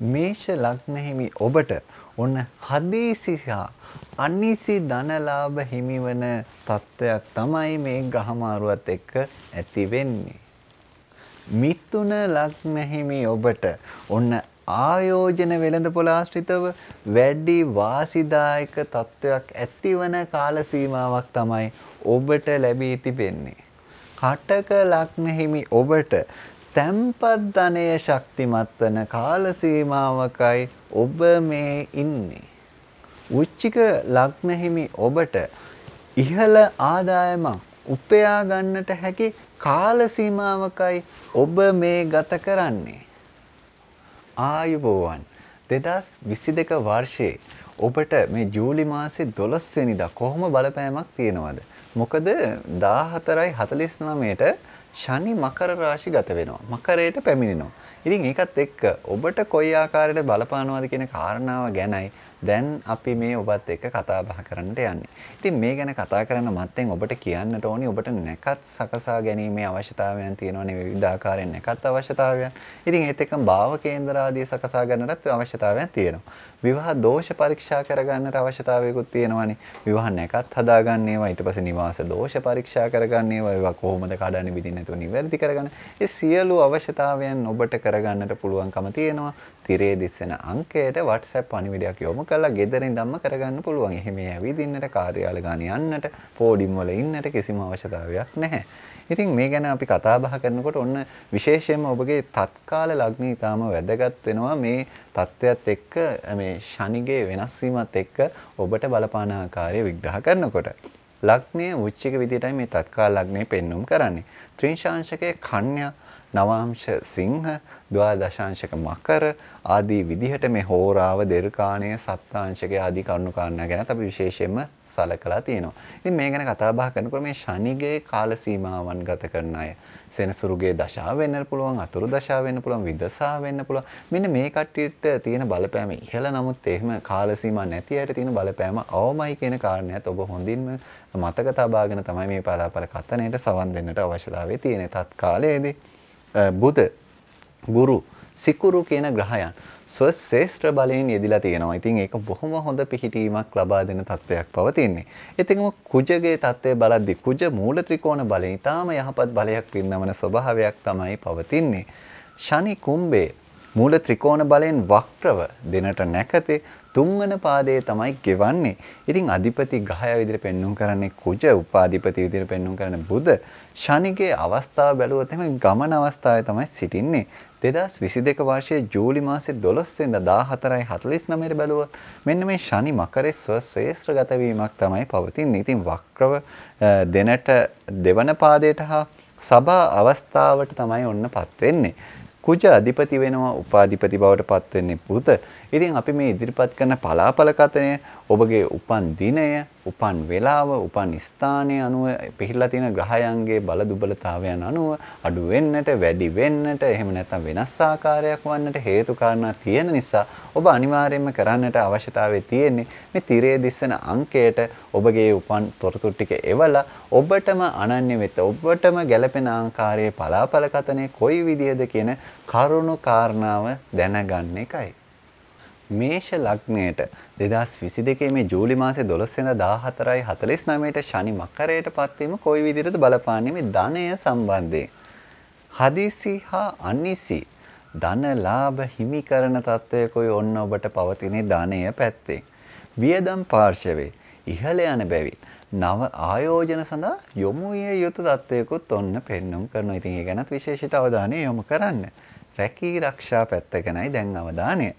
මේෂ ලග්න හිමි ඔබට ඔන්න හදිසි සහ අනිසි ධනලාභ හිමිවන තත්වයක් තමයි මේ ග්‍රහමාරුවත් එක්ක ඇති වෙන්නේ. මිථුන ලග්න හිමි ඔබට ඔන්න ආයෝජන වෙළඳපොළ ආශ්‍රිතව වැඩි වාසිදායක තත්වයක් ඇතිවන කාල සීමාවක් තමයි ඔබට ලැබී තිබෙන්නේ. කටක ලග්න හිමි ඔබට තැම්පත් ධනය ශක්තිමත් වන කාල සීමාවකයි ඔබ මේ ඉන්නේ. වෘශ්චික ලග්න හිමි ඔබට ඉහළ ආදායමක් උපයා ගන්නට හැකි කාල සීමාවකයි ඔබ මේ ගත කරන්නේ. ආයුබෝවන් 2022 වර්ෂයේ ඔබට මේ ජූලි මාසේ 12 වෙනිදා කොහොම බලපෑමක් තියෙනවද? මොකද 14:49ට ශනි මකර රාශි ගත වෙනවා. මකරයට පැමිණෙනවා. ඉතින් ඒකත් එක්ක ඔබට කොයි ආකාරයට බලපානවද කියන කාරණාව ගැනයි දැන් අපි මේ ඔබත් එක්ක කතා බහ කරන්නට යන්නේ. ඉතින් මේ ගැන කතා කරන්න මත්තෙන් ඔබට කියන්නට ඕනි ඔබට නැකත් සකසා ගැනීමේ අවශ්‍යතාවයන් තියෙනවනේ විවිධ ආකාරයෙන් නැකත් අවශ්‍යතාවයන්. ඉතින් ඒත් එක්කම භාව කේන්දර ආදී සකසා ගන්නටත් අවශ්‍යතාවයන් තියෙනවා. විවාහ දෝෂ පරීක්ෂා කරගන්නට අවශ්‍යතාවයකුත් තියෙනවානේ. විවාහ නැකත් හදාගන්න ඒවා ඊට පස්සේ නිවාස දෝෂ පරීක්ෂා කරගන්න ඒවා කොහොමද කඩන්නේ බිඳින්නේ නැතුව නිවැරදි කරගන්න. ඒ සියලු අවශ්‍යතාවයන් ඔබට කරගන්නට පුළුවන්කම තියෙනවා. තිරේ දිස්සෙන අංකයට WhatsApp පණිවිඩයක් යොමු කරලා ගෙදර ඉඳන්ම කරගන්න පුළුවන්. එහෙම ඇවිදින්නට කාර්යාල ගාන යන්නට පෝඩිම් වල ඉන්නට කිසිම අවශ්‍යතාවයක් නැහැ. ඉතින් මේ ගැන අපි කතා බහ කරනකොට ඔන්න විශේෂයෙන්ම ඔබගේ තත්කාල ලග්නය ඊටාම වැදගත් වෙනවා මේ தත්වයක් එක්ක මේ ශනිගේ වෙනස් වීමත් එක්ක ඔබට බලපාන ආකාරය විග්‍රහ කරනකොට ලග්නය වෘශ්චික විදියටයි මේ තත්කාල ලග්නය පෙන්눔 කරන්නේ. ත්‍රිංශාංශකයේ කන්‍යා නවාංශ සිංහ ද්වාදශාංශක මකර ආදී විදිහට මේ හෝරාව දෙර්කාණය සප්තාංශකයේ ආදී කරුණු කාරණා ගැන අපි විශේෂයෙන්ම සලකලා තියෙනවා. ඉතින් මේ ගැන කතා බහ කරනකොට මේ ශනිගේ කාල සීමාවන් ගත කරන අය සෙනසුරුගේ දශාව වෙන්න පුළුවන්, අතුරු දශාව වෙන්න පුළුවන්, විදසා වෙන්න පුළුවන්. මෙන්න මේ කට්ටියට තියෙන බලපෑම ඉහළ නමුත් එහෙම කාල සීමා නැති අයට තියෙන බලපෑම අවමයි කියන කාරණයත් ඔබ හොඳින්ම මතක තබාගෙන තමයි මේ පලාපල කතනයට සවන් දෙන්නට අවශ්‍යතාවය තියෙන්නේ. තත්කාලයේදී බුධ ගුරු සිකුරු කියන ග්‍රහයන් ස්වශේෂ්ත්‍ර බලයෙන් යෙදিলা තියෙනවා. ඉතින් ඒක බොහොම හොඳ පිහිටීමක් ලබා දෙන තත්වයක් පවතින්නේ. ඒකම කුජගේ තත්වය බලද්දී කුජ මූල ත්‍රිකෝණ බලයෙන් ඊටාම යහපත් බලයක් පින්නවන ස්වභාවයක් තමයි පවතින්නේ. ශනි කුම්භේ මූල ත්‍රිකෝණ බලයෙන් වක්‍රව දෙනට නැකතේ තුන්වන පාදයේ තමයි ගෙවන්නේ. ඉතින් අධිපති ග්‍රහය විදිහට පෙන්වුම් කරන්නේ කුජ, උපාධිපති විදිහට පෙන්වුම් කරන බුධ. ශනිගේ අවස්ථාව බැලුවොත් එහෙනම් ගමන අවස්ථාවේ තමයි සිටින්නේ. 2022 වර්ෂයේ ජූලි මාසේ 12 වෙනිදා 14:49ට බැලුවොත් මෙන්න මේ ශනි මකරේ ස්වශේෂ්ත්‍රගත වීමක් තමයි පවතින්නේ. ඉතින් වක්‍රව දෙනට දෙවන පාදයට හා සබා අවස්ථාවට තමයි ඔන්නපත් වෙන්නේ. කුජ අධිපති වෙනවා උපාධිපති බවට පත් වෙන්නේ බුධ. ඉතින් අපි මේ ඉදිරිපත් කරන පලාපල කතනය ඔබගේ උපන් දිනය, උපන් වේලාව, උපන් ස්ථානය අනුව පිළිලා තියෙන ග්‍රහයන්ගේ බල දුබලතාවයන් අනුව අඩු වෙන්නට, වැඩි වෙන්නට, එහෙම නැත්නම් වෙනස් ආකාරයක් වන්නට හේතු කාරණා තියෙන නිසා ඔබ අනිවාර්යයෙන්ම කරන්නට අවශ්‍යතාවය තියෙන්නේ මේ තිරේ දිස්සන අංකයට ඔබගේ උපන් තොරතුරු ටික එවලා ඔබටම අනන්‍ය වෙත ඔබටම ගැළපෙන ආකාරයේ පලාපල කතනේ කොයි විදියද කියන කරුණු කාරණාව දැනගන්න එකයි. මේෂ ලග්නයට 2022 මේ ජූලි මාසේ 12 වෙනිදා 14:49ට ශනි මකරයට පත්වීම කොයි විදිහටද බලපාන්නේ මේ ධනය සම්බන්ධයෙන්. හදිසි හා අනිසි ධන ලාභ හිමි කරන තත්වයකයි ඔන්න ඔබට පවතින ධනය පැත්තේ. වියදම් පාර්ශවයේ ඉහළ යන බැවින් නව ආයෝජන සඳහා යොමු විය යුතු තත්වයකුත් ඔන්න පෙන්වුම් කරනවා. ඉතින් ඒ ගැනත් විශේෂිත අවධානය යොමු කරන්න. රැකී රක්ෂා පැත්ත ගැනයි දැන් අවධානය.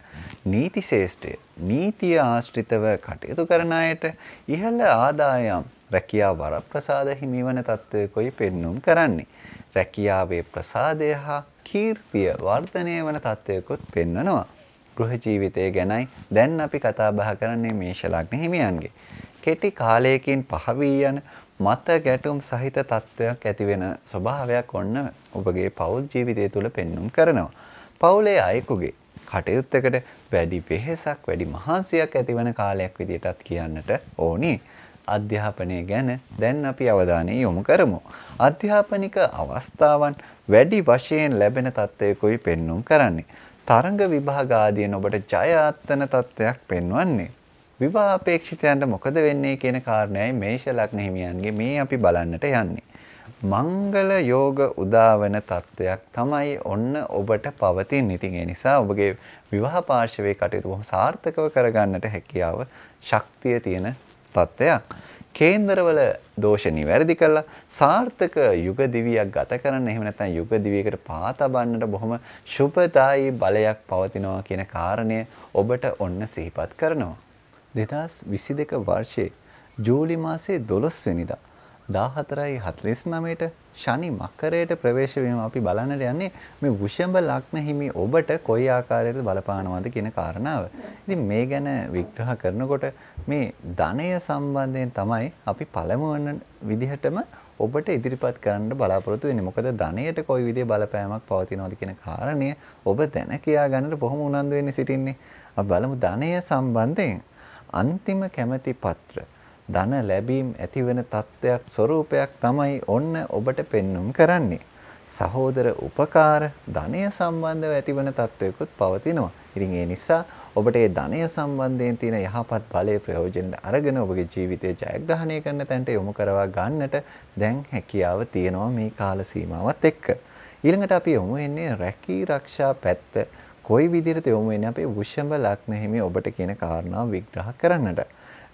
නීති ශේෂ්ඨය නීතිය ආශ්‍රිතව කටයුතු කරන අයට ඉහළ ආදායම් රැකියා වරප්‍රසාද හිමිවන තත්වයකයි පෙන්වුම් කරන්නේ. රැකියාවේ ප්‍රසාදය හා කීර්තිය වර්ධනය වන තත්වයකුත් පෙන්වනවා. ගෘහ ජීවිතය ගැනයි දැන් අපි කතා බහ කරන්නේ මේෂ ලග්න හිමියන්ගේ. කෙටි කාලයකින් පහ වී යන මත ගැටුම් සහිත තත්වයක් ඇති වෙන ස්වභාවයක් ඔන්න ඔබගේ පෞල් ජීවිතය තුළ පෙන්වුම් කරනවා. පවුලේ අයෙකුගේ කටයුත්තකට වැඩි වෙහෙසක් වැඩි මහන්සියක් ඇතිවන කාලයක් විදිහටත් කියන්නට ඕනි. අධ්‍යාපනය ගැන දැන් අපි අවධානය යොමු කරමු. අධ්‍යාපනික අවස්ථාවන් වැඩි වශයෙන් ලැබෙන තත්ත්වයකයි පෙන්වුම් කරන්නේ. තරඟ විභාග ආදීන් ඔබට ජය අත්වන තත්ත්වයක් පෙන්වන්නේ. විවාහ අපේක්ෂිතයන්ට මොකද වෙන්නේ කියන කාරණයයි මේෂ ලග්න හිමියන්ගේ මේ අපි බලන්නට යන්නේ. මංගල යෝග උදාවන තත්ත්වයක් තමයි ඔන්න ඔබට පවතින. ඉතින් ඒ නිසා ඔබගේ විවාහ පාර්ශවයේ කටයුතු බොහොම සාර්ථකව කරගන්නට හැකියාව ශක්තිය තියෙන තත්ත්වයක්. කේන්දරවල දෝෂ නිවැරදි කළා සාර්ථක යුග දිවියක් ගත කරන්න එහෙම නැත්නම් යුග දිවියකට පා තබන්නට බොහොම සුබදායි බලයක් පවතිනවා කියන කාරණය ඔබට ඔන්න සිහිපත් කරනවා. 2022 වර්ෂයේ ජූලි මාසයේ 12 වෙනිදා 14:49ට ශනි මකරයට ප්‍රවේශ වීම අපි බලන්නට යන්නේ මේ වෘෂභ ලග්න හිමි ඔබට කොයි ආකාරයකද බලපානවද කියන කාරණාව. ඉතින් මේ ගැන විග්‍රහ කරනකොට මේ ධනය සම්බන්ධයෙන් තමයි අපි පළමු වන විදිහටම ඔබට ඉදිරිපත් කරන්න බලාපොරොත්තු වෙන්නේ. මොකද ධනයට කොයි විදිහේ බලපෑමක් පවතිනවද කියන කාරණය ඔබ දැන කියා ගන්නට බොහොම උනන්දු වෙන්නේ සිටින්නේ. අපි බලමු ධනය සම්බන්ධයෙන් අන්තිම කැමැති පත්‍ර ධන ලැබීම් ඇතිවන තත්ත්වයක් ස්වરૂපයක් තමයි ඔන්න ඔබට පෙන්눔 කරන්නේ. සහෝදර උපකාර ධනය සම්බන්ධව ඇතිවන තත්ත්වයකුත් පවතිනවා. ඉතින් ඒ නිසා ඔබට මේ ධනය සම්බන්ධයෙන් තියෙන යහපත් බලයේ ප්‍රයෝජන අරගෙන ඔබගේ ජීවිතය ජයග්‍රහණය කරන තැනට යොමු කරවා ගන්නට දැන් හැකියාව තියෙනවා මේ කාල සීමාවත් එක්ක. ඊළඟට අපි යොමු වෙන්නේ රැකී ආරක්ෂා පැත්ත. කොයි විදිහට යොමු වෙන්නේ අපේ වෘෂභ ලග්න හිමි ඔබට කියන කාරණාව විග්‍රහ කරන්නට.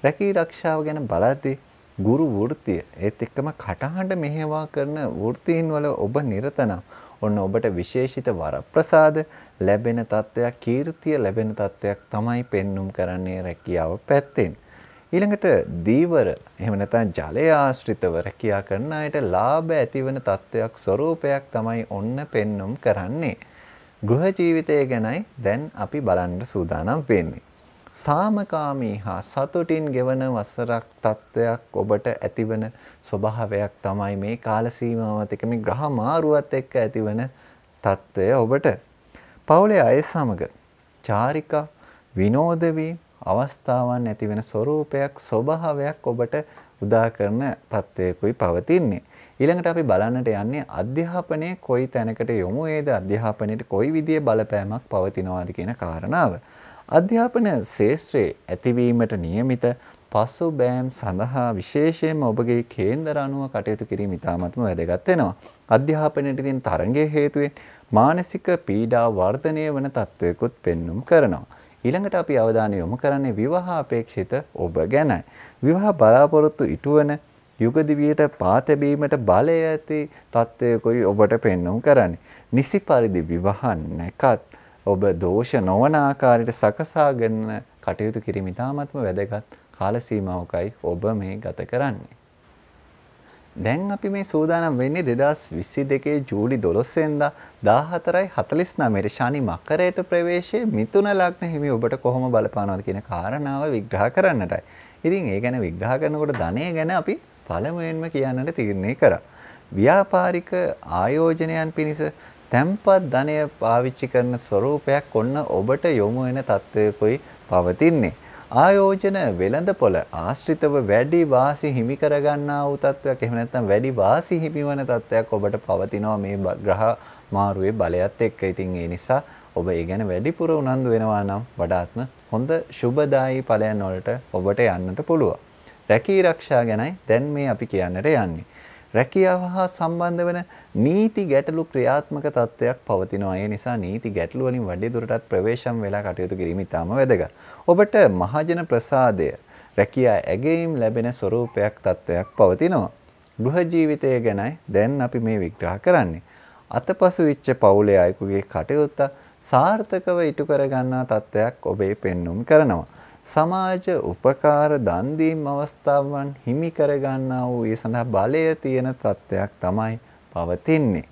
රැකී ආරක්ෂාව ගැන බලද්දී ගුරු වෘත්තිය ඒත් එක්කම කටහඬ මෙහෙවා කරන වෘත්තීන් වල ඔබ නිරත නම් ඔන්න ඔබට විශේෂිත වරප්‍රසාද ලැබෙන තත්ත්වයක් කීර්තිය ලැබෙන තත්ත්වයක් තමයි පෙන්눔 කරන්නේ රැකියාව පැත්තෙන්. ඊළඟට දීවර එහෙම නැත්නම් ජලය ආශ්‍රිතව රැකියා කරන අයට ලාභ ඇතිවන තත්ත්වයක් ස්වરૂපයක් තමයි ඔන්න පෙන්눔 කරන්නේ. ගෘහ ජීවිතය ගැනයි දැන් අපි බලන්න සූදානම් වෙන්නේ. සාමකාමී හා සතුටින් ගෙවන වසරක් තත්ත්වයක් ඔබට ඇතිවන ස්වභාවයක් තමයි මේ කාල සීමාවත් එක්ක මේ ග්‍රහ මාරුවත් එක්ක ඇතිවන තත්ත්වය ඔබට. පවුලේ අය සමග චාරිකා විනෝද වී අවස්ථාවන් ඇතිවන ස්වરૂපයක් ස්වභාවයක් ඔබට උදා කරන තත්ත්වයකුයි පවතින්නේ. ඊළඟට අපි බලන්නට යන්නේ අධ්‍යාපනයේ කොයි තැනකට යොමු වේද අධ්‍යාපනයේ කොයි විදිහේ බලපෑමක් පවතිනවාද කියන කාරණාව. අධ්‍යාපන ශාස්ත්‍රයේ ඇතිවීමට නියමිත පසුබෑම් සඳහා විශේෂයෙන්ම ඔබගේ කේන්දර අනුව කටයුතු කිරීම ඉතාමත්ම වැදගත් වෙනවා. අධ්‍යාපනයේ තියෙන තරංගයේ හේතුවෙන් මානසික පීඩා වර්ධනය වන තත්ත්වයකුත් පෙන්눔 කරනවා. ඊළඟට අපි අවධානය යොමු කරන්නේ විවාහ අපේක්ෂිත ඔබ ගැනයි. විවාහ බලාපොරොත්තු ඉටුවන යුග දිවියට පා තැබීමට බලය ඇති තත්ත්වයකුයි ඔබට පෙන්눔 කරන්නේ. නිසි පරිදි විවාහ නැකත් ඔබ දෝෂ නොවන ආකාරයට සකසාගෙන කටයුතු කිරීම ඉතාමත්ම වැදගත් කාල සීමාවකයි ඔබ මේ ගත කරන්නේ. දැන් අපි මේ සූදානම් වෙන්නේ 2022 ජූලි 12 වෙනිදා 14:49ට ශනි මකරයට ප්‍රවේශයේ මිථුන ලග්න හිමි ඔබට කොහොම බලපානවද කියන කාරණාව විග්‍රහ කරන්නටයි. ඉතින් ඒ ගැන විග්‍රහ කරනකොට ධනය ගැන අපි පළමුවෙන්ම කියන්නට තීරණය කරා. ව්‍යාපාරික ආයෝජනයන් පිණිස තැන්පත් ධනය පාවිච්චි කරන ස්වરૂපයක් ඔන්න ඔබට යොමු වෙන තත්ත්වයකයි පවතින්නේ. ආයෝජන වෙළඳපොළ ආශ්‍රිතව වැඩි වාසි හිමි කර ගන්නා වූ තත්ත්වයක් එහෙම නැත්නම් වැඩි වාසි හිමිවන තත්ත්වයක් ඔබට පවතිනවා මේ ග්‍රහ මාරුවේ බලයත් එක්ක. ඉතින් ඒ නිසා ඔබ ඒ ගැන වැඩිපුර උනන්දු වෙනවා නම් වඩාත්ම හොඳ සුබදායී ඵලයන් වලට ඔබට යන්නට පුළුවන්. රැකී ආරක්ෂා ගැනයි දැන් මේ අපි කියන්නට යන්නේ. රැකියාව හා සම්බන්ධ වෙන නීති ගැටලු ක්‍රියාත්මක තත්ත්වයක් පවතිනවා. ඒ නිසා නීති ගැටලු වලින් වැඩි දුරටත් ප්‍රවේශම් වෙලා කටයුතු කිරීම ඉතාම වැදගත්. ඔබට මහජන ප්‍රසාදය රැකියා ඇගීම් ලැබෙන ස්වરૂපයක් තත්ත්වයක් පවතිනවා. ගෘහ ජීවිතය ගැනයි දැන් අපි මේ විග්‍රහ කරන්නේ. අතපසු විච්ච පවුලේ අයෙකුගේ කටයුත්ත සාර්ථකව ඉටු කර ගන්නා තත්ත්වයක් ඔබේ පෙන්눔 කරනවා. සමාජ උපකාර දන් දීම් අවස්ථාවන් හිමි කර ගන්නා වූ ඒ සඳහා බලය තියෙන තත්ත්වයක් තමයි පවතින්නේ.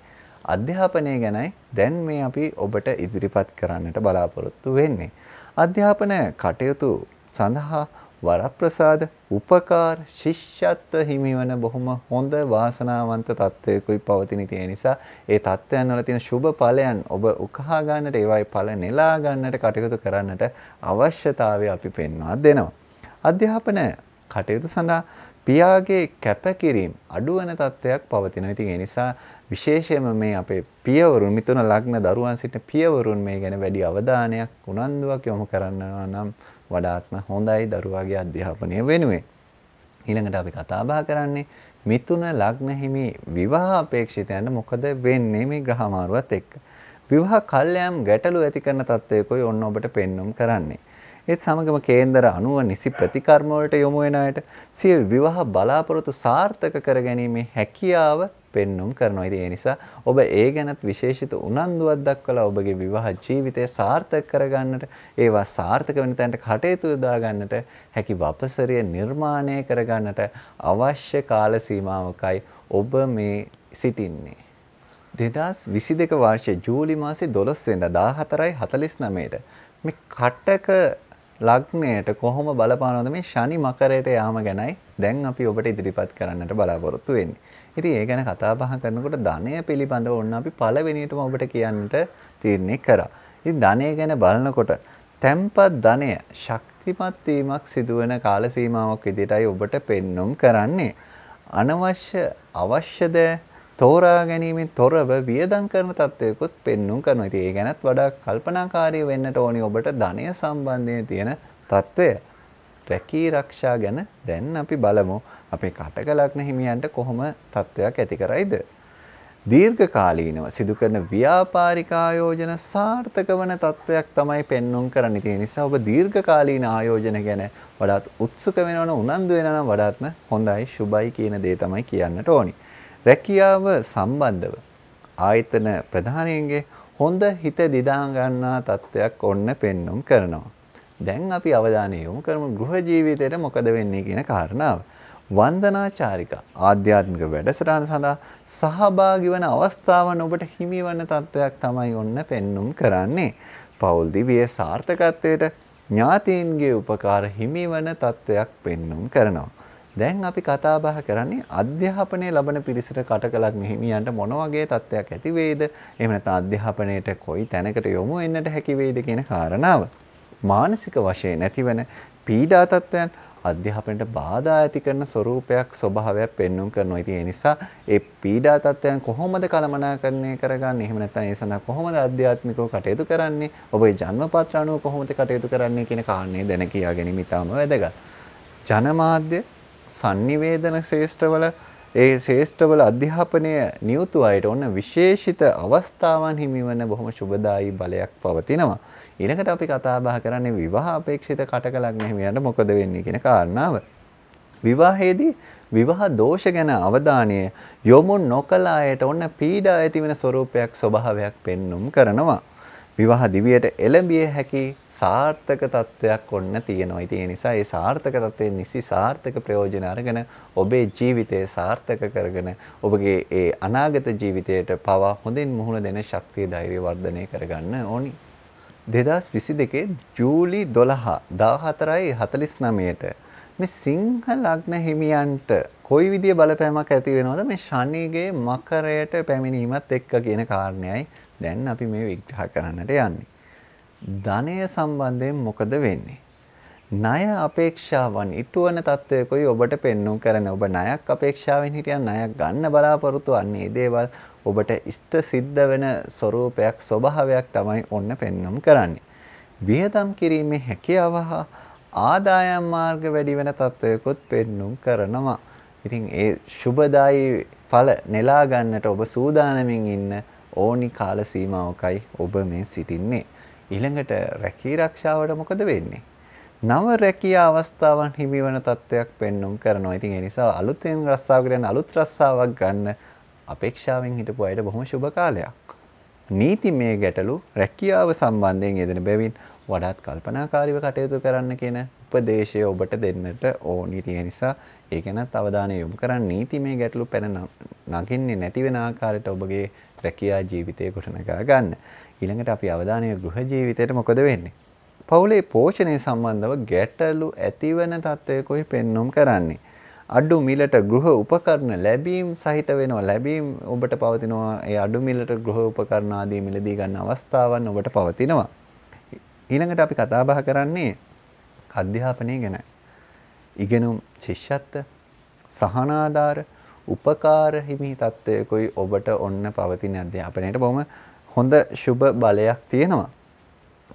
අධ්‍යාපනය ගැනයි දැන් මේ අපි ඔබට ඉදිරිපත් කරන්නට බලාපොරොත්තු වෙන්නේ. අධ්‍යාපන කටයුතු සඳහා වරප්‍රසාද උපකාර ශිෂ්‍යත්ව හිමිවන බොහොම හොඳ වාසනාවන්ත තත්ත්වයකුයි පවතින නිසා ඒ තත්ත්වයන් වල තියෙන සුබ ඵලයන් ඔබ උකහා ගන්නට ඒවයි ඵල නෙලා ගන්නට කටයුතු කරන්නට අවශ්‍යතාවය අපි පෙන්වා දෙනවා. අධ්‍යාපන කටයුතු සඳහා පියාගේ කැපකිරීම අඩුවන තත්ත්වයක් පවතිනවා. ඉතින් ඒ නිසා විශේෂයෙන්ම මේ අපේ පියවරුන් මිතුන ලග්න දරුවන් සිටින පියවරුන් මේ ගැන වැඩි අවධානයක් උනන්දුවක් යොමු කරනවා නම් වඩාත්ම හොඳයි දරුවාගේ අධ්‍යාපනය වෙනුවෙන්. ඊළඟට අපි කතා බහ කරන්නේ මිතුන ලග්න හිමි විවාහ අපේක්ෂිතයන්ට මොකද වෙන්නේ මේ ග්‍රහ මාරුවත් එක්ක. විවාහ කල්යම් ගැටලු ඇති කරන තත්ත්වයකයි ඔන්න ඔබට පෙන්눔 කරන්නේ. ඒත් සමගම කේන්දර 90 නිසි ප්‍රතිකර්ම වලට යොමු වෙන අයට සිය විවාහ බලාපොරොත්තු සාර්ථක කරගැනීමේ හැකියාව පෙන්눔 කරනවා. ඉතින් ඒ නිසා ඔබ ඒ ගැනත් විශේෂිත උනන්දුවක් දක්වලා ඔබගේ විවාහ ජීවිතය සාර්ථක කරගන්නට, ඒවා සාර්ථක වෙන තැනට කටයුතු යොදා ගන්නට හැකි වපසරිය නිර්මාණය කරගන්නට අවශ්‍ය කාල සීමාවකයි ඔබ මේ සිටින්නේ. 2022 වර්ෂයේ ජූලි මාසයේ 12 වෙනිදා 14:49ට මේ කටක ලග්නයට කොහොම බලපානවද මේ ශනි මකරයට යාම ගැනයි දැන් අපි ඔබට ඉදිරිපත් කරන්නට බලාපොරොත්තු වෙන්නේ. ඉතින් ඒ ගැන කතා බහ කරනකොට ධනය පිළිබඳව ඕන්න අපි පළවෙනියටම ඔබට කියන්නට තීරණය කරා. ඉතින් ධනය ගැන බලනකොට තැම්පත් ධනය ශක්තිමත් වීමක් සිදුවන කාල සීමාවක් විදිහටයි ඔබට පෙන්눔 කරන්නේ. අනවශ්‍ය අවශ්‍යද තෝරා ගැනීමෙන් තොරව වියදම් කරන තත්වයකොත් පෙන්눔 කරනවා. ඉතින් ඒ ගැනත් වඩා කල්පනාකාරී වෙන්නට ඕනි ඔබට ධනය සම්බන්ධයෙන් තියෙන තත්වය. රැකී ආරක්ෂා ගැන දැන් අපි බලමු. අපේ කටක ලග්න හිමියන්ට කොහොම තත්වයක් ඇති කරයිද? දීර්ඝකාලීනව සිදු කරන ව්‍යාපාරික ආයෝජන සාර්ථක වන තත්වයක් තමයි පෙන්눔 කරන්නේ. ඒ නිසා ඔබ දීර්ඝකාලීන ආයෝජන ගැන වඩාත් උත්සුක වෙනවන උනන්දු වෙනවනම් වඩාත්ම හොඳයි සුබයි කියන දේ තමයි කියන්නට ඕනි. රැකියාව සම්බන්ධව ආයතන ප්‍රධානීන්ගේ හොඳ හිත දිදා ගන්නා තත්වයක් ඔන්න පෙන්눔 කරනවා. දැන් අපි අවධානය යොමු කරමු ගෘහ ජීවිතේට මොකද වෙන්නේ කියන කාරණාව. වන්දනාචාරිකා ආධ්‍යාත්මික වැඩසටහන සඳහා සහභාගී වන අවස්ථාවන් ඔබට හිමි වන තත්වයක් තමයි ඔන්න පෙන්눔 කරන්නේ. පෞල් දිවියේ සාර්ථකත්වයට ඥාතීන්ගේ උපකාර හිමි වන තත්වයක් පෙන්눔 කරනවා. දැන් අපි කතා බහ කරන්නේ අධ්‍යාපනය ලබන පිරිසට කටකලක් හිමියන්ට මොන වගේ තත්ත්වයක් ඇති වේද? එහෙම නැත්නම් අධ්‍යාපනයේට කොයි තැනකට යොමු වෙන්නට හැකි වේද කියන කාරණාව. මානසික වශයෙන් ඇතිවන පීඩා තත්ත්වයන් අධ්‍යාපනයට බාධා ඇති කරන ස්වરૂපයක් ස්වභාවයක් පෙන්눔 කරනවා. ඉතින් ඒ නිසා ඒ පීඩා තත්ත්වයන් කොහොමද කළමනාකරණය කරගන්නේ? එහෙම නැත්නම් ඒ සඳහා කොහොමද අධ්‍යාත්මිකව කටයුතු කරන්නේ? ඔබේ ජන්මපත්‍ර අනුව කොහොමද කටයුතු කරන්නේ කියන කාරණේ දැන කියා ගැනීම ඉතාම වැදගත්. ජනමාධ්‍ය සංනිවේදන ශේෂ්ඨවල ඒ ශේෂ්ඨවල අධ්‍යාපනය නියුතු අයට ඔන්න විශේෂිත අවස්ථාවන් හිමිවන බොහොම සුබදායි බලයක් පවතිනවා. ඊළඟට අපි කතා බහ කරන්නේ විවාහ අපේක්ෂිත කටක ලග්න හිමියන්ට මොකද වෙන්නේ කියන කාරණාව. විවාහයේදී විවාහ දෝෂ ගැන අවධානය යොමු නොකළ අයට ඔන්න පීඩා ඇති වෙන ස්වરૂපයක් ස්වභාවයක් පෙන්눔 කරනවා. විවාහ දිවියට එළඹිය හැකි සාර්ථක තත්ත්වයක් ඔන්න තියෙනවා. ඉතින් ඒ නිසා මේ සාර්ථක තත්ත්වයෙන් නිසි සාර්ථක ප්‍රයෝජන අරගෙන ඔබේ ජීවිතය සාර්ථක කරගෙන ඔබගේ ඒ අනාගත ජීවිතයට පවා හොඳින් මුහුණ දෙන ශක්තිය ධෛර්යය වර්ධනය කරගන්න ඕනි. 2022 ජූලි 14:49ට මේ සිංහ ලග්න හිමියන්ට කොයි විදිය බලපෑමක් ඇති වෙනවද මේ ශනිගේ මකරයට පැමිණීමත් එක්ක කියන කාරණයයි දැන් අපි මේ විග්‍රහ කරන්නට යන්නේ. ධනය සම්බන්ධයෙන් මොකද වෙන්නේ? ණය අපේක්ෂාවන් ඉටුවන තත්වයකයි ඔබට පෙන්눔 කරන. ඔබ ණයක් අපේක්ෂාවෙන් හිටියන් ණයක් ගන්න බලාපොරොත්තු වන්නේ මේ දේවල් ඔබට ඉෂ්ට සිද්ධ වෙන ස්වરૂපයක් ස්වභාවයක් තමයි ඔන්න පෙන්눔 කරන්නේ. වියදම් කිරීමේ හැකියාව හා ආදායම් මාර්ග වැඩි වෙන තත්වයකොත් පෙන්눔 කරනවා. ඉතින් ඒ සුබදායි ඵල නෙලා ගන්නට ඔබ සූදානමින් ඉන්න ඕනි කාල සීමාවකයි ඔබ මේ සිටින්නේ. ඊළඟට රැකී ආරක්ෂාවට මොකද වෙන්නේ? නව රැකිය අවස්ථාවන් හිමි වන තත්වයක් පෙන්눔 කරනවා. ඉතින් ඒ නිසා අලුතෙන් රස්සාවකට යන අලුත් රස්සාවක් ගන්න අපේක්ෂාවෙන් හිටපු අයට බොහොම සුබ කාලයක්. නීතිමය ගැටලු රැකියාව සම්බන්ධයෙන් යෙදෙන බැවින් වඩාත් කල්පනාකාරීව කටයුතු කරන්න කියන උපදේශය ඔබට දෙන්නට ඕනි. ඒ නිසා ඒ ගැනත් අවධානය යොමු කරන්න නීතිමය ගැටලු පැන නගින්නේ නැති වෙන ආකාරයට ඔබගේ රැකියා ජීවිතය ගොඩනගා ගන්න. ඊළඟට අපි අවධානය ගෘහ ජීවිතයට මොකද වෙන්නේ? පවුලේ පෝෂණය සම්බන්ධව ගැටලු ඇතිවන තත්ත්වයකයි පෙන්눔 කරන්නේ. අඩු මිලට ගෘහ උපකරණ ලැබීම් සහිත වෙනවා. ලැබීම් ඔබට පවතිනවා. ඒ අඩු මිලට ගෘහ උපකරණ ආදී මිලදී ගන්න අවස්ථාවන් ඔබට පවතිනවා. ඊළඟට අපි කතා බහ කරන්නේ අධ්‍යාපනය ගැන. ඉගෙනුම් ශිෂ්‍යත්ව සහනාධාර උපකාර හිමි තත්වයකයි ඔබට ඔන්න පවතින අධ්‍යාපනයේට බොහොම හොඳ සුබ බලයක් තියෙනවා.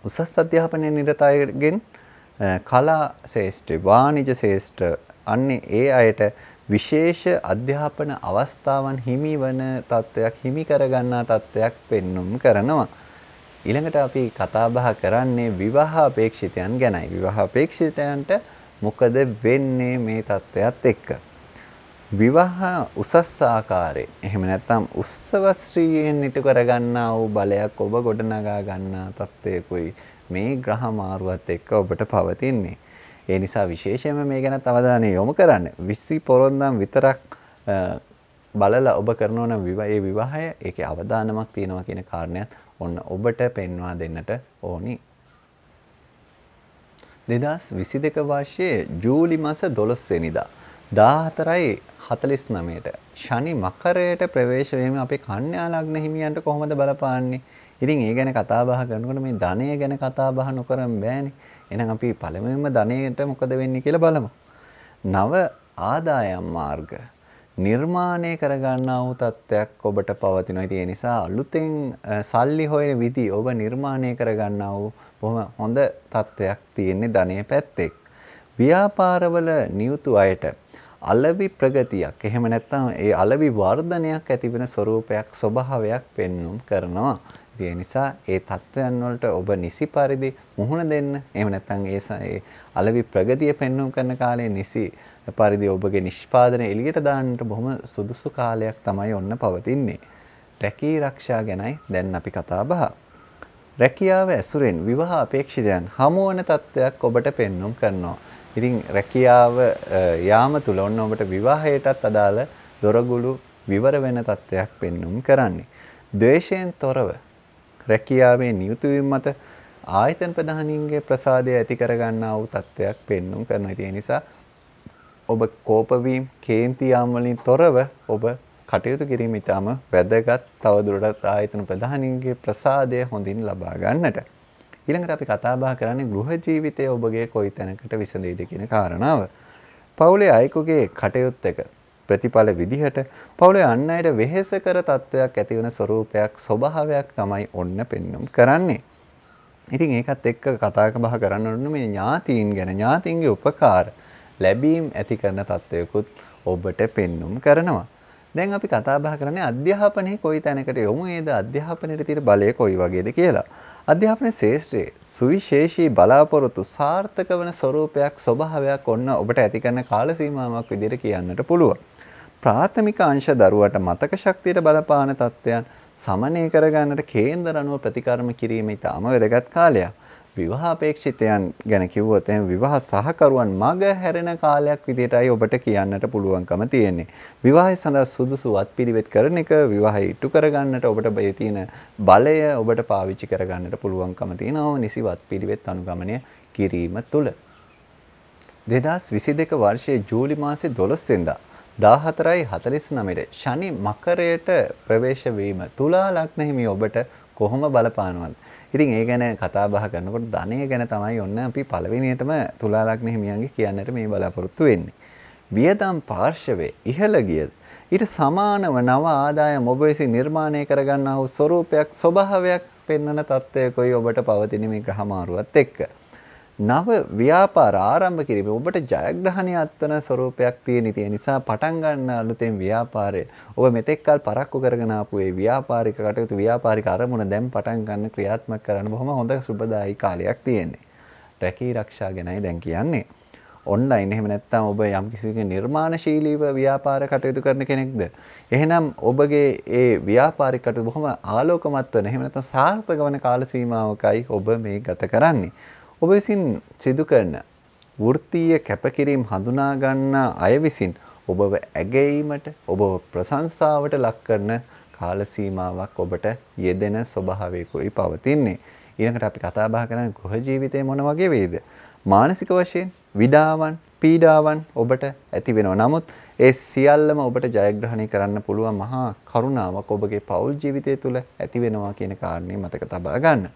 උසස් අධ්‍යාපනයේ නිරත අයගෙන් කලා ශාස්ත්‍ර, වාණිජ ශාස්ත්‍ර අන්නේ ඒ අයට විශේෂ අධ්‍යාපන අවස්ථාවන් හිමි වන තත්වයක් හිමි කරගන්නා තත්වයක් පෙන්눔 කරනවා. ඊළඟට අපි කතා බහ කරන්නේ විවාහ අපේක්ෂිතයන් ගැනයි. විවාහ අපේක්ෂිතයන්ට මොකද වෙන්නේ මේ තත්වයක් එක්ක? විවාහ උසස් ආකාරයේ එහෙම නැත්නම් උත්සව ශ්‍රීයෙන් ඉටු කරගන්නා වූ බලයක් ඔබ ගොඩනගා ගන්නා තත්වයකයි මේ ග්‍රහ මාරුවත් එක්ක ඔබට පවතින්නේ. ඒ නිසා විශේෂයෙන්ම මේ ගැන අවධානය යොමු කරන්න. 20 පොරොන්දම් විතරක් බලලා ඔබ කරනවා නම් ඒ විවාහය ඒකේ අවදානමක් තියෙනවා කියන කාරණයක් ඔන්න ඔබට පෙන්වා දෙන්නට ඕනි. 2022 වර්ෂයේ ජූලි මාස 12 වෙනිදා 14:49ට ශනි මකරයට ප්‍රවේශ වීම අපේ කන්‍යා ලග්න හිමියන්ට කොහොමද බලපාන්නේ? ඉතින් ඒ ගැන කතා බහ කරනකොට මේ ධනය ගැන කතා බහ නොකරම බෑනේ. එහෙනම් අපි පළමුවෙන්ම ධනයට මොකද වෙන්නේ කියලා බලමු. නව ආදායම් මාර්ග නිර්මාණය කරගන්නා වූ තත්ත්වයක් ඔබට පවතිනවා. ඒ නිසා අලුතෙන් සල්ලි හොයන විදි ඔබ නිර්මාණය කරගන්නා වූ බොහොම හොඳ තත්ත්වයක් තියෙන්නේ ධනයේ පැත්තේ. ව්‍යාපාරවල නියුතු අයට අලෙවි ප්‍රගතියක් එහෙම නැත්නම් ඒ අලෙවි වර්ධනයක් ඇති වෙන ස්වરૂපයක් ස්වභාවයක් පෙන්눔 කරනවා. ඒ නිසා ඒ තත්වයන් වලට ඔබ නිසි පරිදි මුහුණ දෙන්න. එහෙම නැත්නම් ඒ අලෙවි ප්‍රගතිය පෙන්눔 කරන කාලේ නිසි පරිදි ඔබගේ නිෂ්පාදනය එළියට දාන්නට බොහොම සුදුසු කාලයක් තමයි ඔන්න පවතින්නේ. රැකී ආරක්ෂා ගැනයි දැන් අපි කතා බහ. රැකියාව ඇසුරෙන් විවාහ අපේක්ෂිතයන් හමුවන තත්වයක් ඔබට පෙන්눔 කරනවා. ඉතින් රැකියාව යාම තුල ඔන්න ඔබට විවාහයටත් අදාළ දොරගුළු විවර වෙන තත්වයක් පෙන්눔 කරන්නේ. ද්වේෂයෙන් තොරව රැකියාවේ නියුතු වීම මත ආයතන ප්‍රධානීන්ගේ ප්‍රසාදය ඇති කරගන්නා වූ තත්වයක් පෙන්눔 කරනවා. ඒ නිසා ඔබ කෝප වීම, කේන්ති යාම වලින් තොරව ඔබ කටයුතු කිරීම ඉතාම වැදගත්. තවදුරටත් ආයතන ප්‍රධානීන්ගේ ප්‍රසාදය හොඳින් ලබා ගන්නට. ඊළඟට අපි කතා බහ කරන්නේ ගෘහ ජීවිතය ඔබගේ කොයි තැනකට විසඳෙයිද කියන කාරණාව. පවුලේ අයෙකුගේ කටයුත්තක ප්‍රතිඵල විදිහට පවුලේ අන් අයට වෙහෙසකර තත්වයක් ඇති වෙන ස්වરૂපයක් ස්වභාවයක් තමයි ඔන්න පෙන්눔 කරන්නේ. ඉතින් ඒකත් එක්ක කතා බහ කරන්න ඕනේ මේ ඥාතීන් ගැන. ඥාතීන්ගේ උපකාර ලැබීම් ඇති කරන තත්වයකුත් ඔබට පෙන්눔 කරනවා. දැන් අපි කතා බහ කරන්නේ අධ්‍යාපනයේ කොයි තැනකට යොමු වේද, අධ්‍යාපනයේ තියෙන බලය කොයි වගේද කියලා. අධ්‍යාපන ශාස්ත්‍රයේ සුවිශේෂී බලාපොරොත්තු සාර්ථක වන ස්වરૂපයක් ස්වභාවයක් ඔන්න ඔබට ඇති කරන කාල සීමාවක් විදිහට කියන්නට පුළුවන්. ප්‍රාථමික අංශ දරුවට මතක ශක්තියට බලපාන තත්ත්වයන් සමනය කරගන්නට කේන්දර අනුව ප්‍රතිකර්ම කිරීම ඉතාම වැදගත් කාලයක්. විවාහ අපේක්ෂිතයන් ගැන කිව්වොත් එහෙනම් විවාහ සහකරුවන් මග හැරෙන කාලයක් විදිහටයි ඔබට කියන්නට පුළුවන්කම තියෙන්නේ. විවාහය සඳහා සුදුසු වත්පිළිවෙත් කරන එක විවාහය ඉටු කරගන්නට ඔබට මේ තියෙන බලය ඔබට පාවිච්චි කරගන්නට පුළුවන්කම තියෙනවා නිසි වත්පිළිවෙත් අනුගමනය කිරීම තුළ. 2022 වර්ෂයේ ජූලි මාසයේ 12 වෙනිදා 14:49ට ශනි මකරයට ප්‍රවේශ වීම තුලා ලග්න හිමි ඔබට කොහොම බලපානවද? ඉතින් ඒ ගැන කතා බහ කරනකොට ධනය ගැන තමයි ඔන්න අපි පළවෙනියටම තුලා ලග්න හිමියන්ගේ කියන්නට මේ බලාපොරොත්තු වෙන්නේ. වියදම් පාර්ශවයේ ඉහළ ගියද ඊට සමානව නව ආදායම් ඔබ විසින් නිර්මාණය කරගන්නා වූ ස්වરૂපයක් ස්වභාවයක් පෙන්වන තත්ත්වයකයි ඔබට පවතින මේ ග්‍රහ මාරුවත් එක්ක. නව ව්‍යාපාර ආරම්භ කිරීම ඔබට ජයග්‍රහණය අත්වන ස්වરૂපයක් තියෙන නිසා පටන් ගන්න අලුතෙන් ව්‍යාපාරය ඔබ මෙතෙක් කල පරක්කු කරගෙන ආපු ඒ ව්‍යාපාරික කටයුතු ව්‍යාපාරික අරමුණ දැන් පටන් ගන්න ක්‍රියාත්මක කරන්න බොහොම හොඳ සුබදායී කාලයක් තියෙන්නේ. රැකී ආරක්ෂා ගැනයි දැන් කියන්නේ. ඔන්ලයින් එහෙම නැත්නම් ඔබ යම් කිසි නිර්මාණශීලීව ව්‍යාපාර කටයුතු කරන කෙනෙක්ද? එහෙනම් ඔබගේ ඒ ව්‍යාපාරික කටයුතු බොහොම ආලෝකමත් වෙන එහෙම නැත්නම් සාර්ථක වන කාල සීමාවකයි ඔබ මේ ගත කරන්නේ. ඔබ විසින් සිදු කරන වෘත්තීය කැපකිරීම හඳුනා ගන්න අය විසින් ඔබව ඇගීමට ඔබ ප්‍රශංසාවට ලක් කරන කාල සීමාවක් ඔබට යෙදෙන ස්වභාවයකයි පවතින්නේ. ඊළඟට අපි කතා බහ කරන්නේ ගෘහ ජීවිතය මොන වගේ වේද? මානසික වශයෙන් විඩාවන් පීඩාවන් ඔබට ඇති වෙනවා. නමුත් ඒ සියල්ලම ඔබට ජයග්‍රහණය කරන්න පුළුවන් මහා කරුණාවක් ඔබගේ පෞල් ජීවිතය තුළ ඇති වෙනවා කියන කාරණේ මතක තබා ගන්න.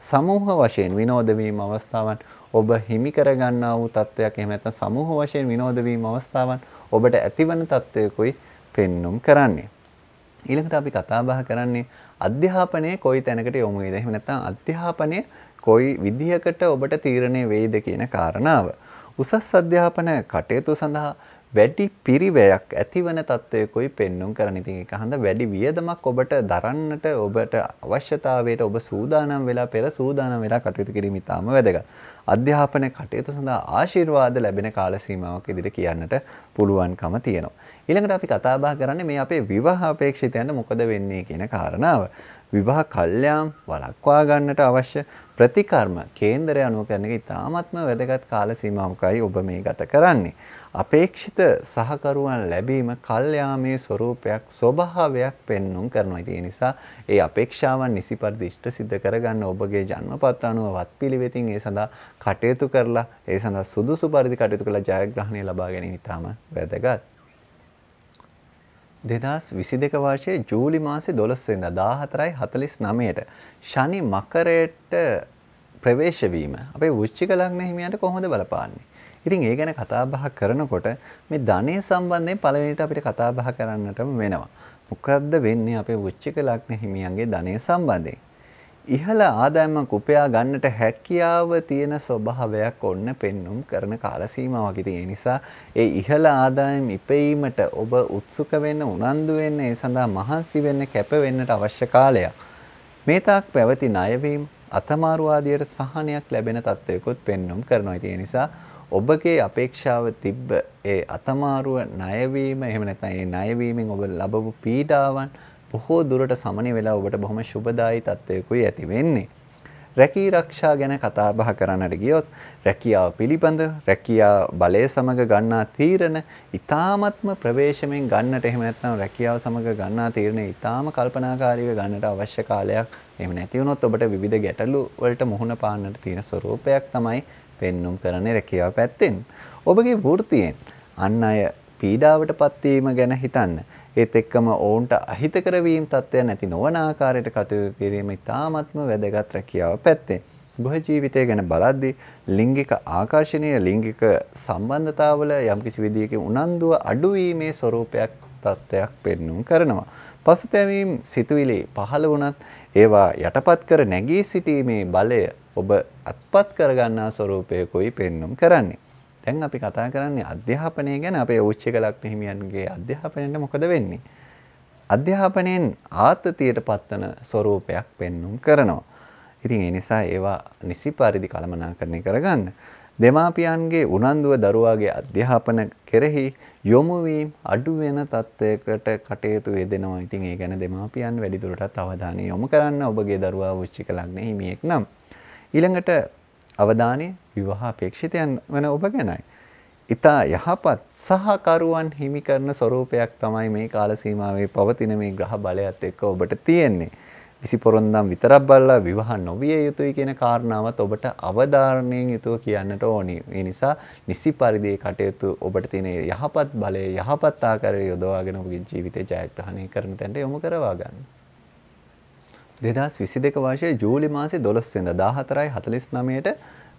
සමූහ වශයෙන් විනෝද වීම අවස්ථාවන් ඔබ හිමි කර ගන්නා වූ තත්වයක් එහෙම නැත්නම් සමූහ වශයෙන් විනෝද වීම අවස්ථාවන් ඔබට ඇතිවන තත්වයකුයි පෙන්눔 කරන්නේ. ඊළඟට අපි කතා බහ කරන්නේ අධ්‍යාපනයේ කොයි තැනකට යොමු වේද? එහෙම නැත්නම් අධ්‍යාපනයේ කොයි විදිහකට ඔබට තීරණය වෙයිද කියන කාරණාව. උසස් අධ්‍යාපන කටයුතු සඳහා වැඩි පිරිවැයක් ඇතිවන තත්වයකුයි පෙන්눔 කරන. ඉතින් ඒක හන්ද වැඩි වියදමක් ඔබට දරන්නට ඔබට අවශ්‍යතාවයට ඔබ සූදානම් වෙලා පෙර සූදානම් වෙලා කටයුතු කිරීම ඉතාම වැදගත්. අධ්‍යාපන කටයුතු සඳහා ආශිර්වාද ලැබෙන කාල සීමාවක් ඉදිරියට කියන්නට පුළුවන්කම තියෙනවා. ඊළඟට අපි කතා බහ කරන්නේ මේ අපේ විවාහ අපේක්ෂිතයන්ට මොකද වෙන්නේ කියන කාරණාව. විවාහ කල්යාම් වළක්වා ගන්නට අවශ්‍ය ප්‍රතිකර්ම කේන්දරය අනුව කරන එක ඉතාමත්ම වැදගත් කාල සීමාවකයි ඔබ මේ ගත කරන්නේ. අපේක්ෂිත සහකරුවන් ලැබීම කල්යාමේ ස්වરૂපයක් ස්වභාවයක් පෙන්눔 කරනවා. ඒ නිසා ඒ අපේක්ෂාවන් නිසි පරිදි ඉෂ්ට සිද්ධ කරගන්න ඔබගේ ජන්මපත්‍ර අනුව වත්පිළිවෙතින් ඒ සඳහා කටයුතු කරලා ඒ සඳහා සුදුසු පරිදි කටයුතු කරලා ජයග්‍රහණය ලබා ගැනීම ඉතාම වැදගත්. 2022 වර්ෂයේ ජූලි මාසේ 12 වෙනිදා 14:49ට ශනි මකරයට ප්‍රවේශ වීම අපේ වෘශ්චික ලග්න හිමියන්ට කොහොමද බලපාන්නේ? ඉතින් ඒ ගැන කතා බහ කරනකොට මේ ධනය සම්බන්ධයෙන් පළවෙනිට අපිට කතා බහ කරන්නටම වෙනවා. මොකද්ද වෙන්නේ අපේ වෘශ්චික ලග්න හිමියන්ගේ ධනය සම්බන්ධයෙන්? ඉහළ ආදායමක් උපයා ගන්නට හැකියාව තියෙන ස්වභාවයක් ඔන්න පෙන්눔 කරන කාල සීමාවක්. ඉතින් ඒ නිසා ඒ ඉහළ ආදායම් ඉපීමට ඔබ උත්සුක වෙන්න, උනන්දු වෙන්න, ඒ සඳහා මහන්සි වෙන්න, කැප වෙන්නට අවශ්‍ය කාලයක්. මේ තාක් පැවති ණයවීම අතමාරු ආදියට සහනයක් ලැබෙන තත්ත්වයකොත් පෙන්눔 කරනවා. ඉතින් ඒ නිසා ඔබගේ අපේක්ෂාව තිබ්බ ඒ අතමාරුව ණයවීම එහෙම නැත්නම් ඒ ණයවීමෙන් ඔබ ලැබපු පීඩාවන් බොහෝ දුරට සමනය වෙලා ඔබට බොහොම සුබදායි තත්ත්වයකුයි ඇති වෙන්නේ. රැකී ආරක්ෂා ගැන කතා බහ කරන්නට ගියොත් රැකියාව පිළිබඳ රැකියා බලය සමග ගන්නා තීරණ ඊ타ත්ම ප්‍රවේශමෙන් ගන්නට එහෙම නැත්නම් රැකියාව සමග ගන්නා තීරණ ඊ타ම කල්පනාකාරීව ගන්නට අවශ්‍ය කාලයක්. එහෙම නැති වුණොත් ඔබට විවිධ ගැටලු වලට මුහුණ පාන්නට තියෙන ස්වરૂපයක් තමයි පෙන්눔 කරන්නේ රැකියාව පැත්තෙන්. ඔබගේ වෘත්තියෙන් අන් අය පීඩාවටපත් වීම ගැන හිතන්න. ඒත් එක්කම ඔවුන්ට අහිතකර වීම තත්ත්වයන් නැති නොවන ආකාරයට කටයුතු කිරීම ඉතාමත්ම වැදගත් රැකියාව පැත්තෙන්. ගෘහ ජීවිතය ගැන බලද්දී ලිංගික ආකර්ෂණීය ලිංගික සම්බන්ධතාවල යම්කිසි විදියකින් උනන්දුව අඩුවීමේ ස්වરૂපයක් තත්ත්වයක් පෙන්눔 කරනවා. පසුතැවීම් සිතුවිලි පහළ වුණත් ඒවා යටපත් කර නැගී සිටීමේ බලය ඔබ අත්පත් කරගන්නා ස්වરૂපයකයි පෙන්눔 කරන්නේ. දැන් අපි කතා කරන්නේ අධ්‍යාපනය ගැන. අපේ වෘශ්චික ලග්න හිමියන්ගේ අධ්‍යාපනයට මොකද වෙන්නේ? අධ්‍යාපනයෙන් ආතතියට පත්වන ස්වરૂපයක් පෙන්눔 කරනවා. ඉතින් ඒ නිසා ඒවා නිසි පරිදි කළමනාකරණය කරගන්න. දෙමාපියන්ගේ උනන්දුව දරුවාගේ අධ්‍යාපන කෙරෙහි යොමු වීම අඩු වෙන තත්ත්වයකට කටයුතු යෙදෙනවා. ඉතින් ඒ ගැන දෙමාපියන් වැඩිදුරටත් අවධානය යොමු කරන්න ඔබගේ දරුවා වෘශ්චික ලග්න හිමියෙක් නම්. ඊළඟට අවධානය විවාහ අපේක්ෂිතයන් වන ඔබ ගැනයි. ඊතා යහපත් සහකරුවන් හිමි කරන ස්වરૂපයක් තමයි මේ කාල සීමාවේ පවතින මේ ග්‍රහ බලයත් එක්ක ඔබට තියෙන්නේ. විසිපොරොන්දම් විතරක් බලලා විවාහ නොවිය යුතුයි කියන කාරණාවත් ඔබට අවධාරණයෙන් යුතුව කියන්නට ඕනි. ඒ නිසා නිසි පරිදි කටයුතු ඔබට තියෙන යහපත් බලය යහපත් ආකාරයට යොදවාගෙන ඔබගේ ජීවිතය ජයග්‍රහණය කරන තැනට යොමු කරවා ගන්න. 2022 වර්ෂයේ ජූලි මාසේ 12 වෙනිදා 14:49ට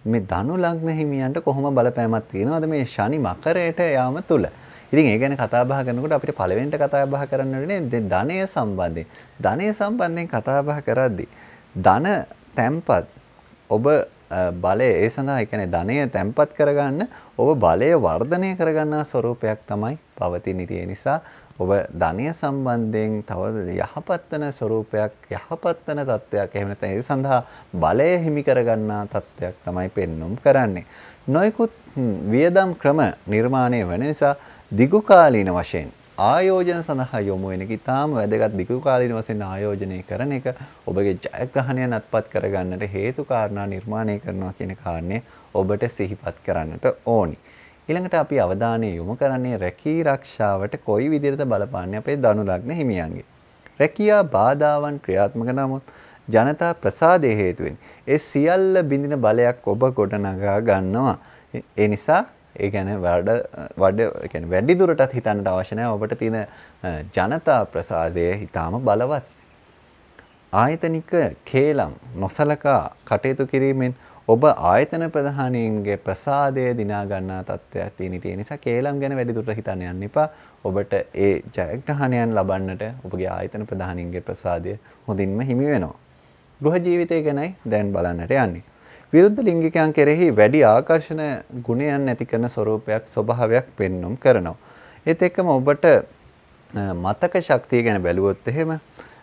මේ ධනු ලග්න හිමියන්ට කොහොම බලපෑමක් තියෙනවද මේ ශනි මකරයට යාම තුල? ඉතින් ඒ ගැන කතා බහ කරනකොට අපිට පළවෙනිට කතා බහ කරන්න වෙන්නේ ධනය සම්බන්ධයෙන්. ධනය සම්බන්ධයෙන් කතා බහ කරද්දී ධන තැම්පත් ඔබ බලය ඒ සඳහා ඒ කියන්නේ ධනය තැම්පත් කරගන්න ඔබ බලය වර්ධනය කරගන්නා ස්වરૂපයක් තමයි පවතින. ඒ නිසා ඔබ ධනය සම්බන්ධයෙන් තව යහපත් වෙන ස්වરૂපයක් යහපත් වෙන තත්ත්වයක් එහෙම නැත්නම් ඒ සඳහා බලය හිමි කරගන්නා තත්ත්වයක් තමයි පෙන්눔 කරන්නේ. නොයෙකුත් වියදම් ක්‍රම නිර්මාණය වෙන නිසා දිගු කාලීන වශයෙන් ආයෝජන සඳහා යොමු වෙන එක ඉතාම වැදගත්. දිගු කාලීන වශයෙන් ආයෝජනය කරන එක ඔබගේ ජයග්‍රහණයන් අත්පත් කරගන්නට හේතු කාරණා නිර්මාණය කරනවා කියන කාරණේ ඔබට සිහිපත් කරන්නට ඕනි. ඊළඟට අපි අවධානය යොමු කරන්නේ රැකී ආරක්ෂාවට කොයි විදිහටද බලපාන්නේ අපේ ධනු ලග්න හිමියන්ගේ. රැකියා බාධාවන් ක්‍රියාත්මක නමුත් ජනතා ප්‍රසාදයේ හේතුවෙන් ඒ සියල්ල බිඳින බලයක් ඔබ ගොඩනගා ගන්නවා. ඒ නිසා ඒ කියන්නේ වැඩි දුරටත් හිතන්නට අවශ්‍ය නැහැ. ඔබට තියෙන ජනතා ප්‍රසාදය ඊටාම බලවත්. ආයතනික කේලම් නොසලකා කටයුතු කිරීමෙන් ඔබ ආයතන ප්‍රධානීන්ගේ ප්‍රසාදය දිනා ගන්නා තත්ත්වයක් තියෙන නිසා කේලම් ගැන වැඩි දුරට හිතන්න යන්න එපා. ඔබට ඒ ජයග්‍රහණයන් ලබන්නට ඔබගේ ආයතන ප්‍රධානීන්ගේ ප්‍රසාදය හොඳින්ම හිමි වෙනවා. ගෘහ ජීවිතය ගැනයි දැන් බලන්නට යන්නේ. විරුද්ධ ලිංගිකයන් කෙරෙහි වැඩි ආකර්ෂණ ගුණයන් ඇති කරන ස්වરૂපයක් ස්වභාවයක් පෙන්눔 කරනවා. ඒත් එක්කම ඔබට මතක ශක්තිය ගැන බැලුවොත් එහෙම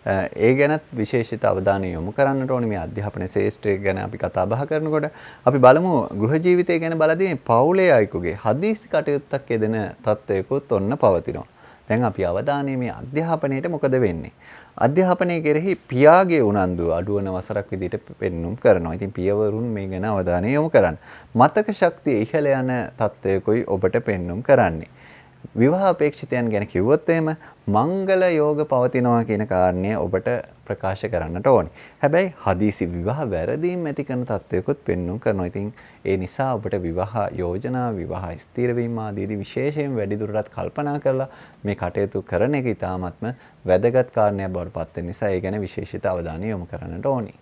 ඒ ගැනත් විශේෂිත අවධානය යොමු කරන්නට ඕනේ. මේ අධ්‍යාපන ශාස්ත්‍රය ගැන අපි කතා බහ කරනකොට අපි බලමු ගෘහ ජීවිතය ගැන බලදී පවුලේ අයෙකුගේ හදිසි කටයුත්තක් යෙදෙන තත්ත්වයකුත් ඔන්න පවතිනවා. දැන් අපි අවධානය මේ අධ්‍යාපනයේට මොකද වෙන්නේ? අධ්‍යාපනයේ කෙරෙහි පියාගේ උනන්දුව අඩුවන වසරක් විදිහට පෙන්눔 කරනවා. ඉතින් පියවරුන් මේ ගැන අවධානය යොමු කරන්න. මතක ශක්තිය ඉහළ යන තත්ත්වයකයි ඔබට පෙන්눔 කරන්නේ. විවාහ අපේක්ෂිතයන් ගැන කිව්වොත් එහෙම මංගල යෝග පවතිනවා කියන කාරණය ඔබට ප්‍රකාශ කරන්නට ඕනේ. හැබැයි හදිසි විවාහ වැරදීම් ඇති කරන තත්ත්වයකොත් පෙන්눔 කරනවා. ඉතින් ඒ නිසා ඔබට විවාහ යෝජනා විවාහ ස්ථිර වීම ආදීදී විශේෂයෙන් වැඩි දුරටත් කල්පනා කරලා මේ කටයුතු කරන එක ඉතාමත්ම වැදගත් කාරණයක් බවට පත් වෙන නිසා ඒ ගැන විශේෂිත අවධානය යොමු කරන්නට ඕනේ.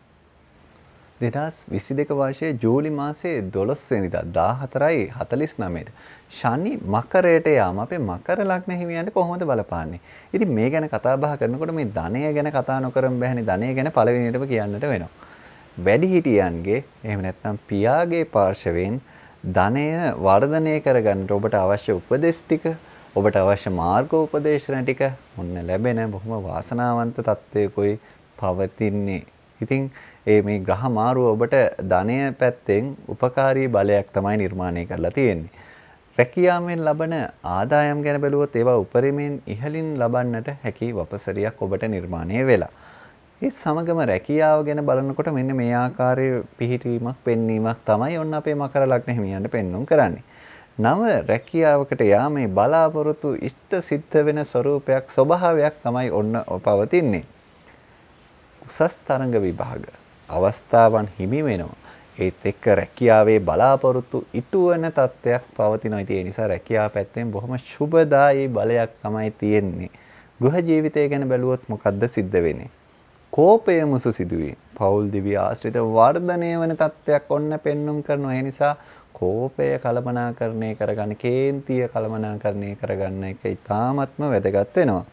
2022 වර්ෂයේ ජූලි මාසයේ 12 වෙනිදා 14:49 ශනි මකරයට යාම අපේ මකර ලග්න හිමියන්ට කොහොමද බලපාන්නේ? ඉතින් මේ ගැන කතා බහ කරනකොට මේ ධනය ගැන කතා නොකරම බෑනේ. ධනය ගැන පළවෙනියටම කියන්නට වෙනවා. වැඩිහිටියන්ගේ එහෙම නැත්නම් පියාගේ පාර්ශවයෙන් ධනය වර්ධනය කරගන්නට ඔබට අවශ්‍ය උපදෙස් ටික, ඔබට අවශ්‍ය මාර්ගෝපදේශන ටික මොන්න ලැබෙන බොහොම වාසනාවන්ත තත්වයකයි පවතින්නේ. ඉතින් මේ ග්‍රහ මාරුව ඔබට ධනය පැත්තෙන් උපකාරී බලයක් තමයි නිර්මාණය කරලා තියෙන්නේ. රැකියාවෙන් ලබන ආදායම් ගැන බැලුවොත් ඒවා උපරිමයෙන් ඉහළින් ලබන්නට හැකි වපසරියක් ඔබට නිර්මාණය වෙලා. ඒ සමගම රැකියාව ගැන බලනකොට මෙන්න මේ ආකාරයේ පිහිටීමක් පෙන්වීමක් තමයි ඔන්න අපේ මකර ලග්න හිමියන්ට පෙන්වුම් කරන්නේ. නව රැකියාවකට යාමේ බලාපොරොත්තු ඉෂ්ට සිද්ධ වෙන ස්වરૂපයක් ස්වභාවයක් තමයි ඔන්න පවතින්නේ. උසස් තරංග විභාග අවස්ථාවන් හිමි වෙනවා. ඒත් එක්ක රැකියාවේ බලාපොරොත්තු ඉටු වෙන තත්ත්වයක් පවතිනවා. ඒ නිසා රැකියාව පැත්තෙන් බොහොම සුබදායී බලයක් තමයි තියෙන්නේ. ගෘහ ජීවිතය ගැන බැලුවොත් මොකද්ද සිද්ධ වෙන්නේ? කෝපය මුසු සිදුවීම, පෞල් දිව්‍ය ආශ්‍රිත වර්ධනය වෙන තත්ත්වයක් ඔන්න පෙන්눔 කරනවා. ඒ නිසා කෝපය කළමනාකරණය කරගන්න, කේන්තිය කළමනාකරණය කරගන්න එක ඉතාමත්ම වැදගත් වෙනවා.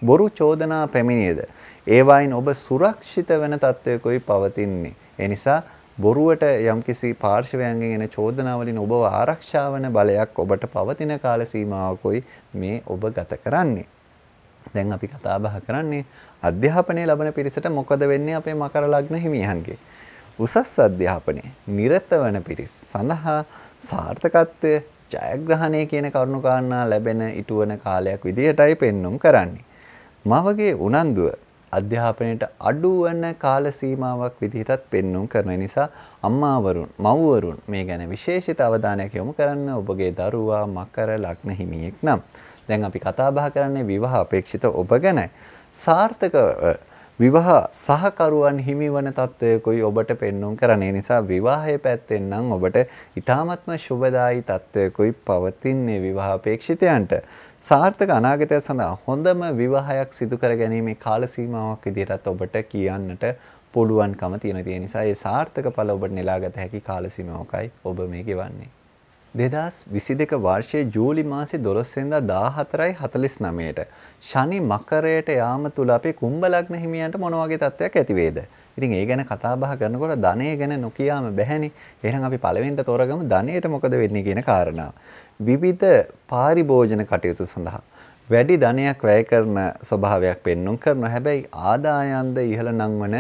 බොරු චෝදනා පැමිණියද ඒවායින් ඔබ සුරක්ෂිත වෙන තත්ත්වයකයි පවතින්නේ. ඒ නිසා බොරුවට යම්කිසි පාර්ශවයන්ගෙන් එන චෝදනා වලින් ඔබව ආරක්ෂා වන බලයක් ඔබට පවතින කාල සීමාවකයි මේ ඔබ ගත කරන්නේ. දැන් අපි කතා බහ කරන්නේ අධ්‍යාපනය ලබන පිරිසට මොකද වෙන්නේ අපේ මකර ලග්න හිමියන්ගේ. උසස් අධ්‍යාපනයේ නිරත වන පිරිස සඳහා සාර්ථකත්වය ජයග්‍රහණය කියන කරුණු කාරණා ලැබෙන ඉටුවන කාලයක් විදිහටයි පෙන්눔 කරන්නේ. මවගේ උනන්දුව අධ්‍යාපනයට අඩු වන කාල සීමාවක් විදිහටත් පෙන්눔 කරන නිසා අම්මාවරුන් මව්වරුන් මේ ගැන විශේෂිත අවධානයක් යොමු කරන්න. ඔබගේ දරුවා මකර ලග්න හිමියෙක් නම් දැන් අපි කතා බහ කරන්නේ විවාහ අපේක්ෂිත ඔබ ගැනයි. සාර්ථක විවාහ සහකරුවන් හිමිවන තත්ත්වයකයි ඔබට පෙන්눔 කරන්නේ. නිසා විවාහයේ පැත්තෙන් නම් ඔබට ඊ타ත්ම සුබදායි තත්ත්වයකයි පවතින්නේ විවාහ අපේක්ෂිතයන්ට. සාර්ථක අනාගතය සඳහා හොඳම විවාහයක් සිදු කර ගැනීමේ කාල සීමාවක් විදිහටත් ඔබට කියන්නට පුළුවන්කම තියෙන. ඒ නිසා ඒ සාර්ථක ඵල ඔබට නෙලාගත හැකි කාල සීමාවකයි ඔබ මේ ගෙවන්නේ. 2022 වර්ෂයේ ජූලි මාසේ 12 වෙනිදා 14:49ට ශනි මකරයට යාම තුල අපේ කුම්භ ලග්න හිමියන්ට මොන වගේ තත්ත්වයක් ඇති වේද? ඉතින් ඒ ගැන කතා බහ කරනකොට ධනය ගැන නොකියාම බැහැනේ. එහෙනම් අපි පළවෙනිට තෝරගමු ධනයට මොකද වෙන්නේ කියන කාරණාව. විවිධ පාරිභෝජන කටයුතු සඳහා වැඩි ධනයක් වැය කරන ස්වභාවයක් පෙන්눔 කරනවා. හැබැයි ආදායම්ද ඉහළ නංවන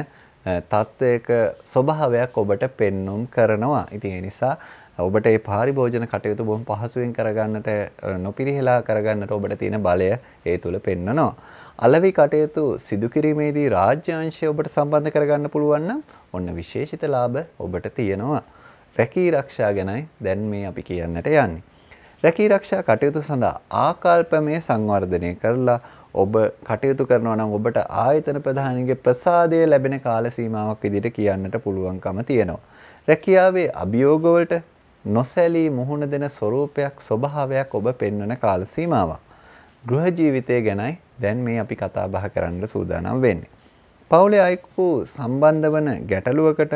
තත්ත්වයක ස්වභාවයක් ඔබට පෙන්눔 කරනවා. ඉතින් ඒ නිසා ඔබට මේ පාරිභෝජන කටයුතු බොහොම පහසුවෙන් කරගන්නට නොපිරිහෙලා කරගන්නට ඔබට තියෙන බලය ඒ තුල පෙන්වනවා. අලෙවි කටයුතු සිදු කිරීමේදී රාජ්‍ය අංශය ඔබට සම්බන්ධ කරගන්න පුළුවන් නම් ඔන්න විශේෂිත ලාභ ඔබට තියෙනවා. රැකී ආරක්ෂා ගැනයි දැන් මේ අපි කියන්නට යන්නේ. රැකී ආරක්ෂා කටයුතු සඳහා ආකල්පමය සංවර්ධනය කරලා ඔබ කටයුතු කරනවා නම් ඔබට ආයතන ප්‍රධානීන්ගේ ප්‍රසාදය ලැබෙන කාල සීමාවක් විදිහට කියන්නට පුළුවන්කම තියෙනවා. රැකියාවේ අභියෝග වලට නොසැලී මුහුණ දෙන ස්වરૂපයක් ස්වභාවයක් ඔබ පෙන්වන කාල සීමාවක්. ගෘහ ජීවිතය ගැනයි දැන් මේ අපි කතා බහ කරන්න සූදානම් වෙන්නේ. පවුලේ අයෙකු සම්බන්ධ වන ගැටලුවකට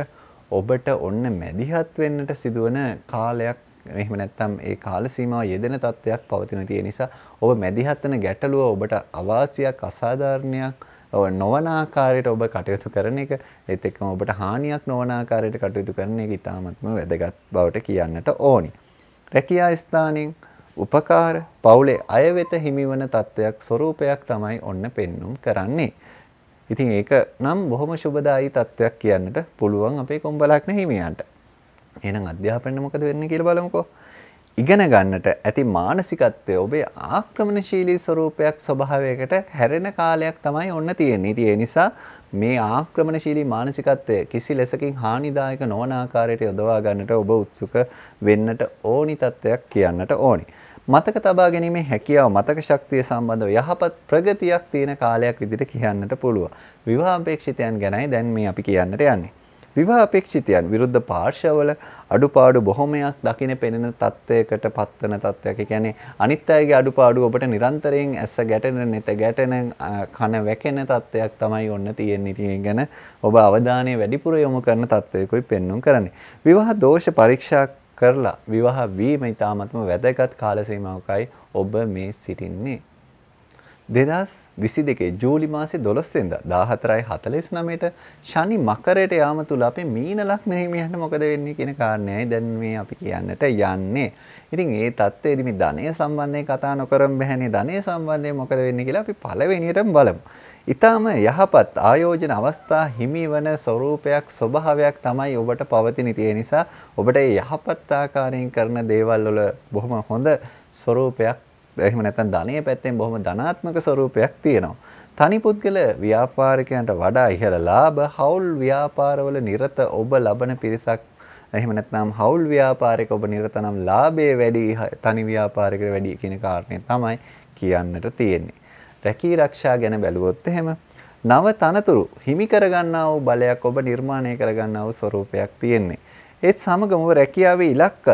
ඔබට ඔන්න මැදිහත් වෙන්නට සිදුවන කාලයක් එහෙම නැත්නම් ඒ කාල සීමාව යෙදෙන තත්ත්වයක් පවතින තියෙන නිසා ඔබ මැදිහත් වෙන ගැටලුව ඔබට අවාසියක් අසාධාරණයක් නොවන ආකාරයට ඔබ කටයුතු කරන එක ඒත් එක්කම ඔබට හානියක් නොවන ආකාරයට කටයුතු කරන එක ඉතාමත්ම වැදගත් බවට කියන්නට ඕනි. රැකියා ස්ථානින් උපකාර පවුලේ අය වෙත හිමිවන තත්ත්වයක් ස්වરૂපයක් තමයි ඔන්න පෙන්눔 කරන්නේ. ඉතින් ඒක නම් බොහොම සුබදායී තත්ත්වයක් කියන්නට පුළුවන් අපේ කොම්බලක්න හිමියන්ට. එහෙනම් අධ්‍යාපනයේ මොකද වෙන්නේ කියලා බලමුකෝ. ඉගෙන ගන්නට ඇති මානසිකත්වය ඔබේ ආක්‍රමණශීලී ස්වરૂපයක් ස්වභාවයකට හැරෙන කාලයක් තමයි ඔන්න තියෙන්නේ. ඉතින් ඒ නිසා මේ ආක්‍රමණශීලී මානසිකත්වය කිසි ලෙසකින් හානිදායක නොවන ආකාරයට යොදවා ගන්නට ඔබ උත්සුක වෙන්නට ඕනි තත්ත්වයක් කියන්නට ඕනි. මතක තබා ගැනීමේ හැකියාව මතක ශක්තිය සම්බන්ධව යහපත් ප්‍රගතියක් තියෙන කාලයක් විදිහට කියන්නට පුළුවන්. විවාහ අපේක්ෂිතයන් ගැනයි දැන් මේ අපි කියන්නට යන්නේ. විවාහ අපේක්ෂිතයන් විරුද්ධ පාර්ශවවල අඩුපාඩු බොහොමයක් දකින්න පෙනෙන තත්ත්වයකට පත්වන තත්ත්වයක්. ඒ කියන්නේ අනිත් අයගේ අඩුපාඩු ඔබට නිරන්තරයෙන් ඇස ගැටෙන, නෙත ගැටෙන, කන වැකෙන තත්ත්වයක් තමයි ඔන්න තියෙන්නේ. ඉතින් ගැන ඔබ අවධානය වැඩිපුර යොමු කරන තත්ත්වයකයි පෙන්눔 කරන්නේ. විවාහ දෝෂ පරීක්ෂා කරලා විවාහ වීම ඉතාමත්ම වැදගත් කාල සීමාවකයි ඔබ මේ සිටින්නේ. 2022 ජූලි මාසේ 12 වෙනිදා 14:49ට ශනි මකරයට යාම තුල අපේ මීන ලග්න හිමියන්ට මොකද වෙන්නේ කියන කාරණේයි දැන් මේ අපි කියන්නට යන්නේ. ඉතින් ඒ தත්ත්වයේදී මේ ධනය සම්බන්ධයෙන් කතා නොකරම බෑනේ. ධනය සම්බන්ධයෙන් මොකද වෙන්නේ කියලා අපි පළවෙනියටම බලමු. ඊටාම යහපත් ආයෝජන අවස්ථා හිමිවන ස්වરૂපයක් ස්වභාවයක් තමයි ඔබට පවතින. ඒ නිසා ඔබට මේ යහපත් ආකාරයෙන් කරන දේවල් වල බොහොම හොඳ ස්වરૂපයක් එහෙම නැත්නම් ධනීය පැත්තෙන් බොහොම ධනාත්මක ස්වરૂපයක් තියෙනවා. තනි පුද්ගල ව්‍යාපාරිකයන්ට වඩා ඉහළ ලාභ හවුල් ව්‍යාපාරවල නිරත ඔබ ලබන පිරිසක් එහෙම නැත්නම් හවුල් ව්‍යාපාරික ඔබ නිරත නම් ලාභයේ වැඩි තනි ව්‍යාපාරිකයට වැඩි කියන කාරණේ තමයි කියන්නට තියෙන්නේ. රැකී ආරක්ෂා ගැන බැලුවොත් එහෙම නව තනතුරු හිමි කරගන්නා වූ බලයක් ඔබ නිර්මාණය කරගන්නා වූ ස්වરૂපයක් තියෙන්නේ. ඒත් සමගම ඔබ රැකියාවේ ඉලක්ක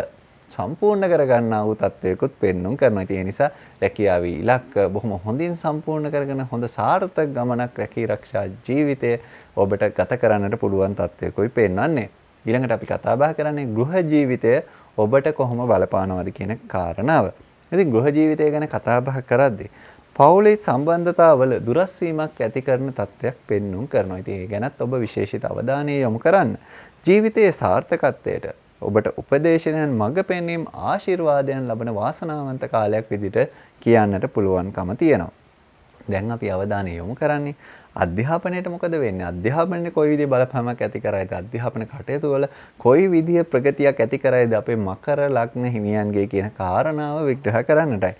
සම්පූර්ණ කරගන්නා වූ තත්වයකුත් පෙන්눔 කරනවා. ඒ නිසා රැකියාවේ ඉලක්ක බොහොම හොඳින් සම්පූර්ණ කරගෙන හොඳ සාර්ථක ගමනක් රැකී ආරක්ෂා ජීවිතය ඔබට ගත කරන්නට පුළුවන් තත්වයකුයි පෙන්වන්නේ. ඊළඟට අපි කතා බහ කරන්නේ ගෘහ ජීවිතය ඔබට කොහොම බලපානවද කියන කාරණාව. ඉතින් ගෘහ ජීවිතය ගැන කතා බහ කරද්දී පවුලේ සම්බන්ධතාවල දුරස් වීමක් ඇති කරන තත්ත්වයක් පෙන්눔 කරනවා. ඉතින් ඒ ගැනත් ඔබ විශේෂිත අවධානය යොමු කරන්න. ජීවිතයේ සාර්ථකත්වයට ඔබට උපදේශනයන් මඟ පෙන්වීම ආශිර්වාදයන් ලබන වාසනාවන්ත කාලයක් විදිහට කියන්නට පුළුවන්කම තියෙනවා. දැන් අපි අවධානය යොමු කරන්නේ අධ්‍යාපනයට මොකද වෙන්නේ? අධ්‍යාපනයේ කොයි විදිහේ බලපෑමක් ඇති කරයිද? අධ්‍යාපන කටයුතු වල කොයි විදිහේ ප්‍රගතියක් ඇති කරයිද අපේ මකර ලග්න හිමියන්ගේ කියන කාරණාව විග්‍රහ කරන්නටයි.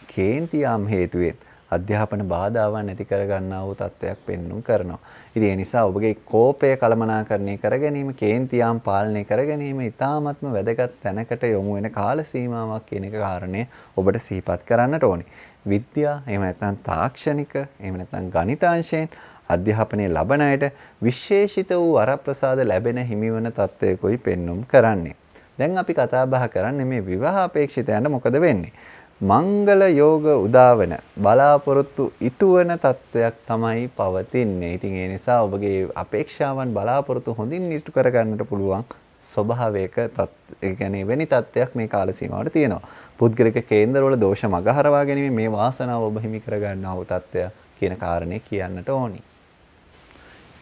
කේන්තියම් හේතුවෙන් අධ්‍යාපන බාධාවන් ඇති කරගන්නා වූ තත්ත්වයක් පෙන්눔 කරනවා. ඉතින් ඒ නිසා ඔබගේ කෝපය කළමනාකරණය කර ගැනීම, කේන්තියම් පාලනය කර ගැනීම ඉතාමත්ම වැදගත් තැනකට යොමු වෙන කාල සීමාවක් කියන එක කාරණේ ඔබට සිහිපත් කරන්නට ඕනේ. විද්‍යා, එහෙම නැත්නම් තාක්ෂණික, එහෙම නැත්නම් ගණිතාංශයෙන් අධ්‍යාපනයේ ලබන අයට විශේෂිත වූ වරප්‍රසාද ලැබෙන හිමිවන තත්ත්වයකයි පෙන්눔 කරන්නේ. දැන් අපි කතා බහ කරන්නේ මේ විවාහ අපේක්ෂිතයන්ට මොකද වෙන්නේ? මංගල යෝග උදාවන බලාපොරොත්තු ඉටුවන තත්වයක් තමයි පවතින්නේ. ඉතින් ඒ නිසා ඔබගේ අපේක්ෂාවන් බලාපොරොත්තු හොඳින් ඉෂ්ට කරගන්නට පුළුවන් ස්වභාවයක ඒ කියන්නේ වෙනි තත්වයක් මේ කාල සීමාවට තියෙනවා. පුද්ගලික කේන්දරවල දෝෂ මගහරවා ගැනීම මේ වාසනාව ඔබ හිමි කරගන්නා වූ තත්වය කියන කාරණේ කියන්නට ඕනි.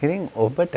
ඉතින් ඔබට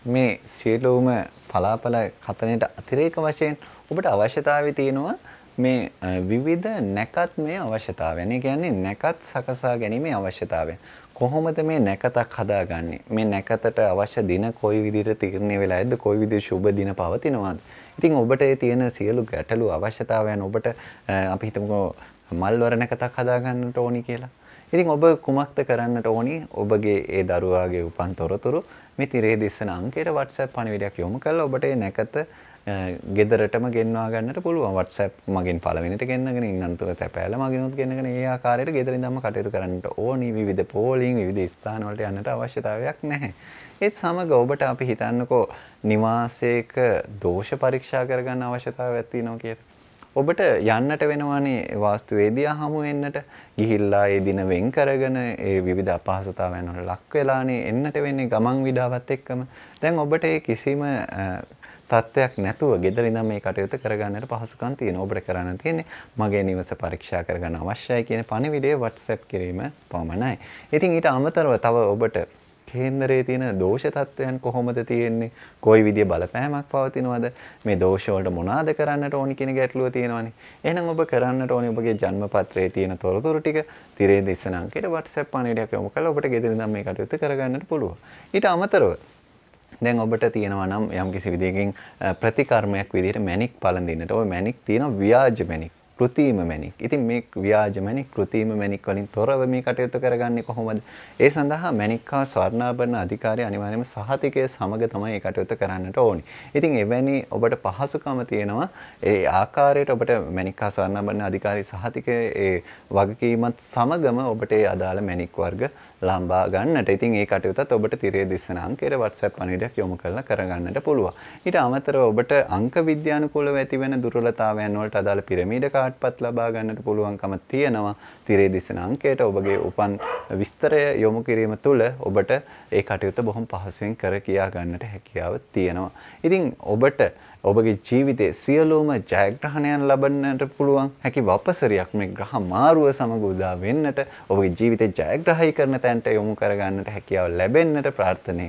මේ සියලුම පලාපල කතනයට අතිරේක වශයෙන් ඔබට අවශ්‍යතාවය තියෙනවා මේ විවිධ නැකත් මේ අවශ්‍යතාවයන්. ඒ කියන්නේ නැකත් සකසා ගැනීමේ අවශ්‍යතාවයන්. කොහොමද මේ නැකතක් හදාගන්නේ? මේ නැකතට අවශ්‍ය දින කොයි විදිහට තීරණය වෙලාද? කොයි විදිහේ සුබ දින පවතිනවද? ඉතින් ඔබට ඒ තියෙන සියලු ගැටලු අවශ්‍යතාවයන් ඔබට අපි හිතමුකෝ මල්වර නැකතක් හදාගන්නට ඕනි කියලා. ඉතින් ඔබ කුමක්ද කරන්නට ඕනි? ඔබගේ ඒ දරුවාගේ උපන් තොරතුරු මේ තිරේ දිස්සන අංකයට WhatsApp පණිවිඩයක් යොමු කරලා ඔබට ඒ නැකත ගෙදරටම ගෙන්වා ගන්නට පුළුවන්. WhatsApp මගින් පළවෙනිට ගෙන්නගෙන ඉන්නන්තර තැපෑල මගිනුත් ගෙන්නගෙන ඒ ආකාරයට ගෙදර ඉඳන්ම කටයුතු කරන්නට ඕනි. විවිධ පෝලිං විවිධ ස්ථාන වලට යන්නට අවශ්‍යතාවයක් නැහැ. ඒත් සමග ඔබට අපි හිතන්නකෝ නිවාසයක දෝෂ පරීක්ෂා කරගන්න අවශ්‍යතාවයක් තියෙනවා කියලා. ඔබට යන්නට වෙනවානේ වාස්තුවේදියා හමු වෙන්නට. ගිහිල්ලා ඒ දින වෙන් කරගෙන ඒ විවිධ අපහසුතාවයන් වල ලක් වෙලානේ එන්නට වෙන්නේ ගමන් විඩාවත් එක්කම. දැන් ඔබට ඒ කිසිම තත්ත්වයක් නැතුව ගෙදර ඉඳන් මේ කටයුතු කරගන්නට පහසුකම් තියෙනවා. ඔබට කරන්න තියෙන්නේ මගේ නිවස පරීක්ෂා කරගන්න අවශ්‍යයි කියන පණිවිඩය WhatsApp කිරීම පමණයි. ඉතින් ඊට අමතරව තව ඔබට කේන්දරයේ තියෙන දෝෂ තත්වයන් කොහොමද තියෙන්නේ? කොයි විදිය බලපෑමක් පවතිනවද? මේ දෝෂ වලට මොනවාද කරන්නට ඕනි කියන ගැටලුව තියෙනවනේ. එහෙනම් ඔබ කරන්නට ඕනි ඔබගේ ජන්ම පත්‍රයේ තියෙන තොරතුරු ටික තිරේ දිස්සන අංකයට WhatsApp පණිවිඩයක් යොමු කරලා ඔබට ගෙදර ඉඳන් මේ කටයුතු කරගන්නට පුළුවන්. ඊට අමතරව දැන් ඔබට තියෙනවා නම් යම්කිසි විදියකින් ප්‍රතිකර්මයක් විදියට මැණික් පළඳින්නට. ඔය මැණික් තියෙනවා ව්‍යාජ මැණික්, කෘත්‍රිම මැණික්. ඉතින් මේ ව්‍යාජ මැණික්, කෘත්‍රිම මැණික් වලින් තොරව මේ කටයුතු කරගන්නේ කොහොමද? ඒ සඳහා මැණික් හා ස්වර්ණාභරණ අධිකාරිය අනිවාර්යයෙන්ම සහතිකය සමග තමයි මේ කටයුතු කරන්නට ඕනි. ඉතින් එවැනි ඔබට පහසුකම තියෙනවා ඒ ආකාරයට ඔබට මැණික් හා ස්වර්ණාභරණ අධිකාරිය සහතිකයේ ඒ වගකීමත් සමගම ඔබට ඒ අදාළ මැණික් වර්ග ලම්බා ගන්නට. ඉතින් ඒ කටයුත්තත් ඔබට තිරේ දිස්සන අංකයට WhatsApp පණිවිඩයක් යොමු කරලා කරගන්නට පුළුවන්. ඊට අමතරව ඔබට අංක විද්‍යානුකූලව ඇතිවෙන දුර්වලතාවයන් වලට අදාළ පිරමීඩ කාඩ්පත් ලබා ගන්නට පුළුවන්කම තියෙනවා. තිරේ දිස්සන අංකයට ඔබගේ උපන් විස්තරය යොමු කිරීම තුළ ඔබට ඒ කටයුත්ත බොහොම පහසුවෙන් කර කියා ගන්නට හැකියාව තියෙනවා. ඉතින් ඔබට ඔබගේ ජීවිතයේ සියලුම ජයග්‍රහණයන් ලබන්නට පුළුවන් හැකි වපසරියක් මේ ග්‍රහ මාරුව සමග උදා වෙන්නට ඔබගේ ජීවිතේ ජයග්‍රහයි කරන තැනට යොමු කරගන්නට හැකියාව ලැබෙන්නට ප්‍රාර්ථනා